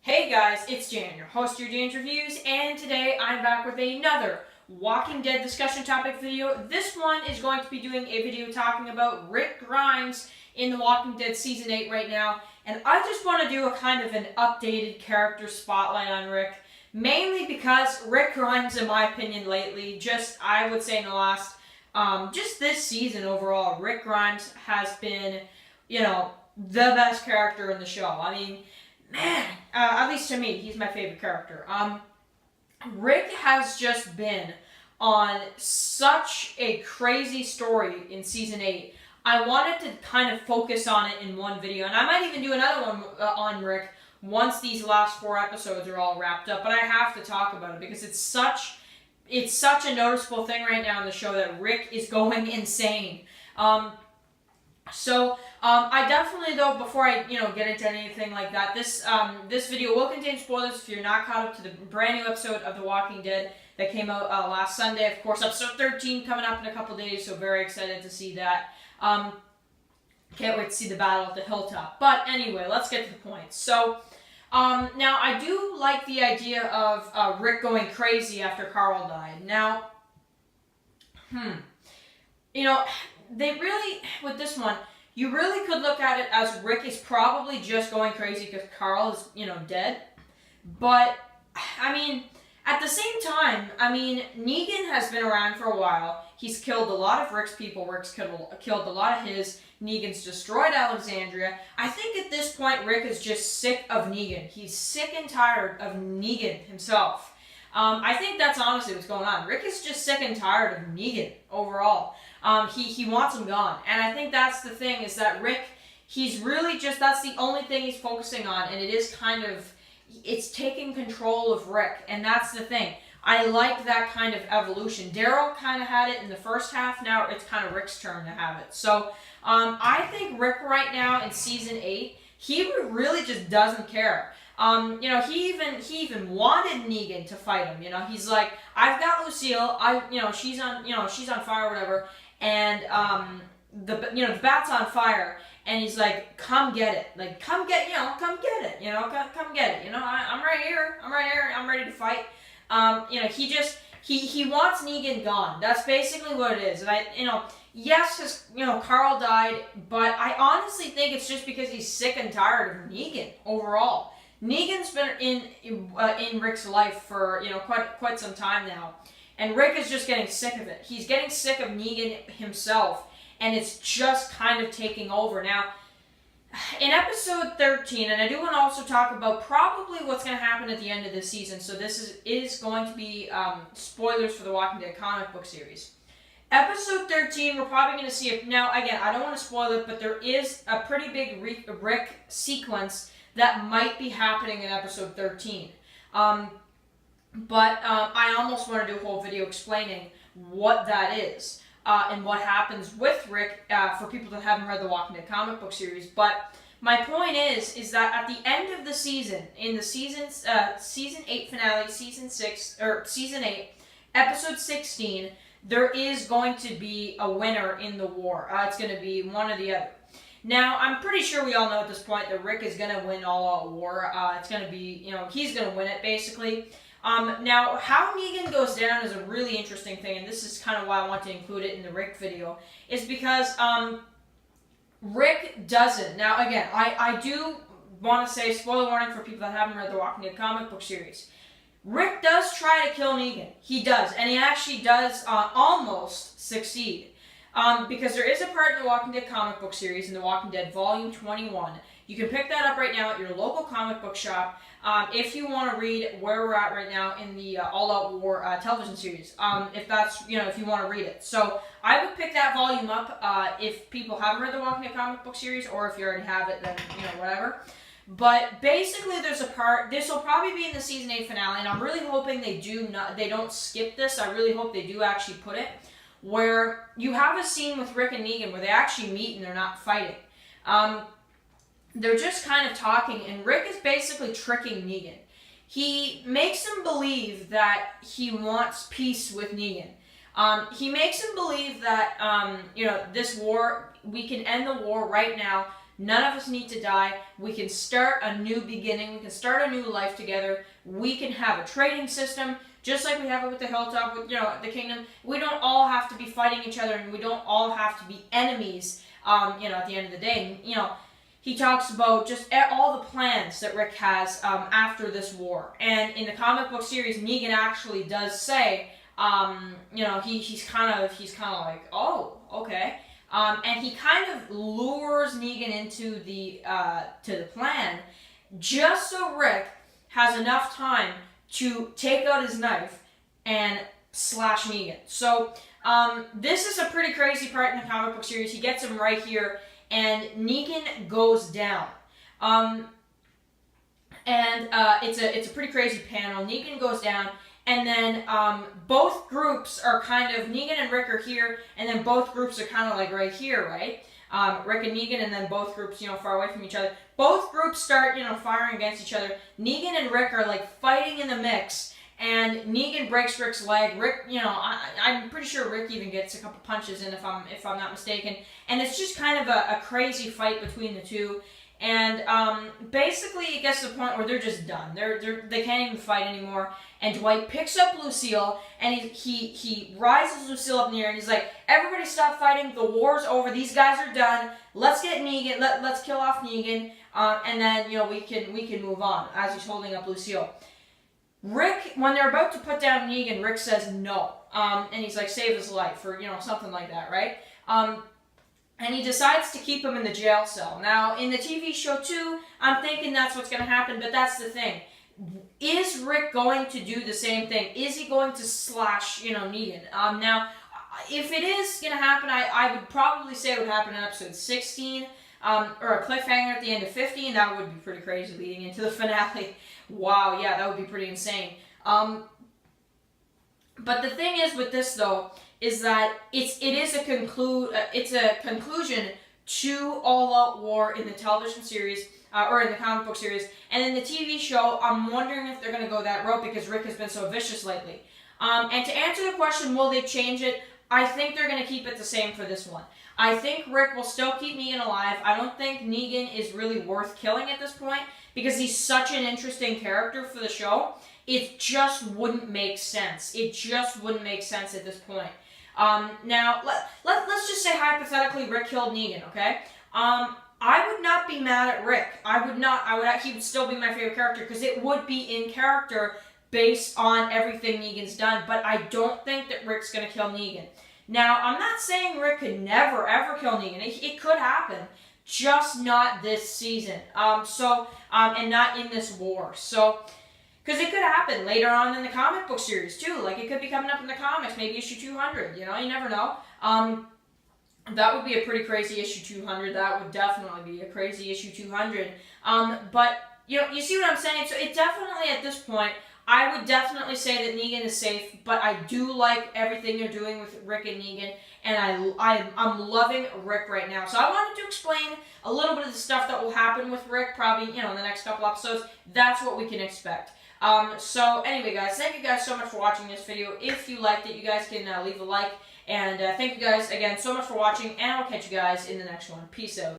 Hey guys, it's Jan, your host of your Jan's Reviews, and today I'm back with another Walking Dead discussion topic video. This one is going to be doing a video talking about Rick Grimes in The Walking Dead Season 8 right now, and I just want to do a kind of an updated character spotlight on Rick, mainly because Rick Grimes, in my opinion lately, I would say in the last, just this season overall, Rick Grimes has been, the best character in the show. I mean, man, at least to me, he's my favorite character. Rick has just been on such a crazy story in Season 8. I wanted to kind of focus on it in one video, and I might even do another one on Rick once these last 4 episodes are all wrapped up, but I have to talk about it because it's such a noticeable thing right now in the show that Rick is going insane. I definitely, though, before I, get into anything like that, this video will contain spoilers if you're not caught up to the brand new episode of The Walking Dead that came out last Sunday. Of course, episode 13 coming up in a couple days, so very excited to see that. Can't wait to see the battle at the hilltop. But anyway, let's get to the point. So, now I do like the idea of Rick going crazy after Carl died. Now, they really, with this one, you really could look at it as Rick is probably just going crazy because Carl is, dead. But, I mean, at the same time, Negan has been around for a while. He's killed a lot of Rick's people. Rick's killed a lot of his. Negan's destroyed Alexandria. I think at this point, Rick is just sick of Negan. He's sick and tired of Negan himself. I think that's honestly what's going on. Rick is just sick and tired of Negan overall. He wants him gone. And I think that's the thing, is that Rick, he's really just, that's the only thing he's focusing on, and it is kind of, it's taking control of Rick, and that's the thing. I like that kind of evolution. Daryl kind of had it in the first half, now it's kind of Rick's turn to have it. So, I think Rick right now in Season 8, he really just doesn't care. He even wanted Negan to fight him. He's like, I've got Lucille. She's on fire or whatever, and the bat's on fire, and he's like, come get it. Like, come get it. Come get it. I'm right here. I'm ready to fight. He wants Negan gone. That's basically what it is. And yes, Carl died, but I honestly think it's just because he's sick and tired of Negan overall. Negan's been in Rick's life for quite some time now, and Rick is just getting sick of it. He's getting sick of Negan himself, and it's just kind of taking over now. In episode 13, and I do want to also talk about probably what's going to happen at the end of this season. So this is going to be spoilers for the Walking Dead comic book series. Episode 13, we're probably going to see it now. Again, I don't want to spoil it, but there is a pretty big Rick sequence that might be happening in episode 13. I almost want to do a whole video explaining what that is and what happens with Rick for people that haven't read the Walking Dead comic book series. But my point is that at the end of the season, in the season 8 finale, season 8, episode 16, there is going to be a winner in the war. It's going to be one or the other. Now, I'm pretty sure we all know at this point that Rick is going to win all-out war. It's going to be, he's going to win it, basically. Now, how Negan goes down is a really interesting thing, and this is kind of why I want to include it in the Rick video, is because Rick doesn't. Now, again, I do want to say, spoiler warning for people that haven't read the Walking Dead comic book series. Rick does try to kill Negan. He does, and he actually does almost succeed. Because there is a part in the Walking Dead comic book series, in The Walking Dead Volume 21. You can pick that up right now at your local comic book shop if you want to read where we're at right now in the All-Out War television series. If that's, if you want to read it. So I would pick that volume up if people haven't read the Walking Dead comic book series, or if you already have it, then, whatever. But basically, there's a part, this will probably be in the Season 8 finale, and I'm really hoping they don't skip this. I really hope they do actually put it, where you have a scene with Rick and Negan where they actually meet and they're not fighting. They're just kind of talking, and Rick is basically tricking Negan. He makes him believe that he wants peace with Negan. He makes him believe that, this war, we can end the war right now None of us need to die. We can start a new beginning. We can start a new life together. We can have a trading system, just like we have it with the Hilltop, with the Kingdom. We don't all have to be fighting each other, and we don't all have to be enemies. At the end of the day, he talks about just all the plans that Rick has after this war. And in the comic book series, Negan actually does say, he's kind of like, oh, okay. And he kind of lures Negan into the plan, just so Rick has enough time to take out his knife and slash Negan. So this is a pretty crazy part in the comic book series. He gets him right here, and Negan goes down. It's a pretty crazy panel. Negan goes down, and then both groups are kind of, Negan and Rick are here, and then both groups are kind of like right here, right? Rick and Negan, and then both groups, far away from each other. Both groups start, firing against each other. Negan and Rick are like fighting in the mix, and Negan breaks Rick's leg. Rick, I'm pretty sure Rick even gets a couple punches in, if I'm not mistaken. And it's just kind of a crazy fight between the two. And basically, it gets to the point where they're just done. They can't even fight anymore. And Dwight picks up Lucille, and he rises Lucille up in the air, and he's like, "Everybody stop fighting. The war's over. These guys are done. Let's get Negan. Let's kill off Negan, and then we can move on." As he's holding up Lucille, Rick, when they're about to put down Negan, Rick says no, and he's like, "Save his life," or something like that, right? And he decides to keep him in the jail cell. Now, in the TV show too, I'm thinking that's what's going to happen, but that's the thing. Is Rick going to do the same thing? Is he going to slash, Negan? Now, if it is going to happen, I would probably say it would happen in episode 16, or a cliffhanger at the end of 15. That would be pretty crazy leading into the finale. Wow, yeah, that would be pretty insane. But the thing is with this, though, is that it's a conclusion to All Out War in the television series, or in the comic book series. And in the TV show, I'm wondering if they're going to go that route, because Rick has been so vicious lately. And to answer the question, will they change it? I think they're going to keep it the same for this one. I think Rick will still keep Negan alive. I don't think Negan is really worth killing at this point, because he's such an interesting character for the show. It just wouldn't make sense. It just wouldn't make sense at this point. Now, let's just say hypothetically Rick killed Negan, okay? I would not be mad at Rick. He would still be my favorite character, because it would be in character based on everything Negan's done, but I don't think that Rick's going to kill Negan. Now, I'm not saying Rick could never, ever kill Negan. It could happen, just not this season. And not in this war. So, because it could happen later on in the comic book series, too. Like, it could be coming up in the comics, maybe issue 200, you never know. That would be a pretty crazy issue 200. That would definitely be a crazy issue 200. But, you see what I'm saying? So, it definitely, at this point, I would definitely say that Negan is safe, but I do like everything they're doing with Rick and Negan, and I'm loving Rick right now. So I wanted to explain a little bit of the stuff that will happen with Rick, probably, in the next couple episodes. That's what we can expect. So anyway, guys, thank you guys so much for watching this video. If you liked it, you guys can leave a like, and thank you guys again so much for watching, and I'll catch you guys in the next one. Peace out.